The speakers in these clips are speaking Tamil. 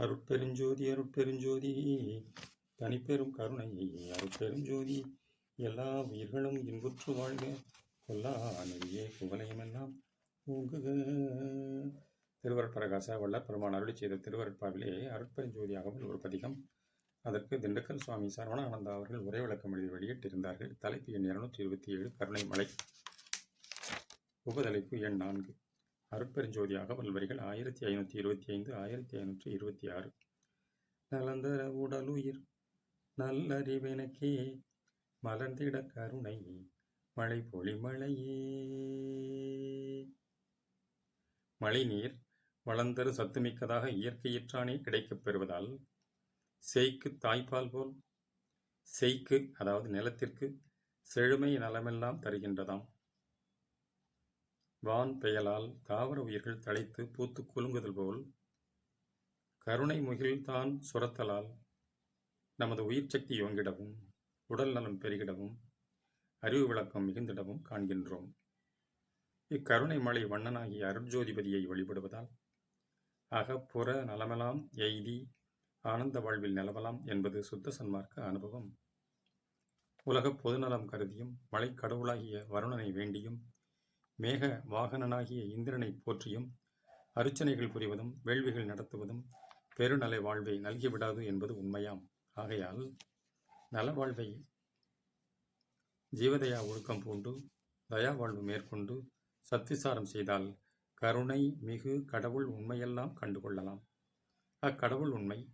அருட்பெருஞ்சோதி அருட்பெருஞ்சோதி தனிப்பெரும் கருணை அருட்பெருஞ்சோதி எல்லா உயிர்களும் இன்புற்று வாழ்க கொல்லா நெறியே குவலயமெல்லாம் ஓங்குக. திருவருட்பிரகாச வள்ளற் பெருமான் அருளி செய்த திருவருட்பாவிலே அருட்பெருஞ்சோதி அகவல் ஒரு பதிகம். அதற்கு திண்டுக்கல் சுவாமி சரவணானந்தா அவர்கள் உரை விளக்கம் எழுதி வெளியிட்டிருந்தார்கள். தலைப்பு எண் 227 கருணை மலை. உபதலைப்பு எண் 4. அருட்பெருஞ்சோதி அகவல் வரிகள் 1525 1526. நலந்தர உடலுயிர் நல்லறிவெனக்கே மலர்ந்திட கருணை மழை பொழிமழையே. மழை நீர் வளர்ந்தரு சத்துமிக்கதாக இயற்கையிற்றானே கிடைக்கப் பெறுவதால் செய்க்கு தாய்ப்பால் போல் செய்க்கு அதாவது நிலத்திற்கு செழுமை நலமெல்லாம் தருகின்றதாம். வான் பெயலால் தாவர உயிர்கள் தழைத்து பூத்து குலுங்குதல் போல் கருணை முகில்தான் சுரத்தலால் நமது உயிர் சக்தி யோங்கிடவும் உடல் நலம் பெருகிடவும் அறிவு விளக்கம் மிகுந்திடவும் காண்கின்றோம். இக்கருணை மழை வண்ணனாகிய அருட்ஜோதிபதியை வழிபடுவதால் அகப்புற நலமெல்லாம் எய்தி ஆனந்த வாழ்வில் நிலவலாம் என்பது சுத்த சன்மார்க்க அனுபவம். உலகப் பொதுநலம் கருதியும் மழை கடவுளாகிய வருணனை வேண்டியும் மேக வாகனனாகிய இந்திரனை போற்றியும் அருச்சனைகள் புரிவதும் வேள்விகள் நடத்துவதும் பெருநலை வாழ்வை நல்கிவிடாது என்பது உண்மையாம். ஆகையால் நலவாழ்வை ஜீவதயா ஒழுக்கம் பூண்டு தயா வாழ்வு மேற்கொண்டு சத்விசாரம் செய்தால் கருணை மிகு கடவுள் உண்மையெல்லாம் கண்டுகொள்ளலாம். அக்கடவுள் உண்மை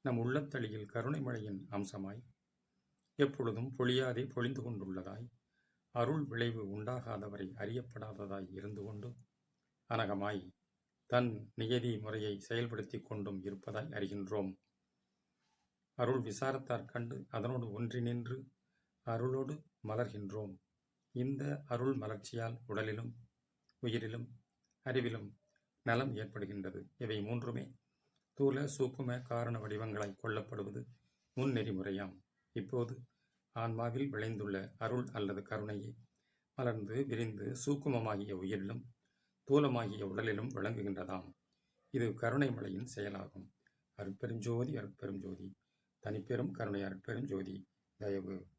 நம் உள்ளத்தளியில் கருணை மழையின் அம்சமாய் எப்பொழுதும் பொழியாதே பொழிந்து கொண்டுள்ளதாய் அருள் விளைவு உண்டாகாதவரை அறியப்படாததாய் இருந்து கொண்டு அனகமாய் தன் நியதி முறையை செயல்படுத்தி கொண்டும் இருப்பதாய் அறிகின்றோம். அருள் விசாரத்தார் கண்டு அதனோடு ஒன்றி நின்று அருளோடு மலர்கின்றோம். இந்த அருள் மலர்ச்சியால் உடலிலும் உயிரிலும் அறிவிலும் நலம் ஏற்படுகின்றது. இவை மூன்றுமே தூல சூக்கும காரண வடிவங்களாய் கொள்ளப்படுவது முன்னெறிமுறையாம். இப்போது ஆன்மாவில் விளைந்துள்ள அருள் அல்லது கருணையை மலர்ந்து விரிந்து சூக்குமமாகிய உயிரிலும் தூலமாகிய உடலிலும் விளங்குகின்றதாம். இது கருணை மலையின் செயலாகும். அருட்பெருஞ்சோதி அருட்பெருஞ்சோதி தனிப்பெரும் கருணை அருட்பெருஞ்சோதி தயவு.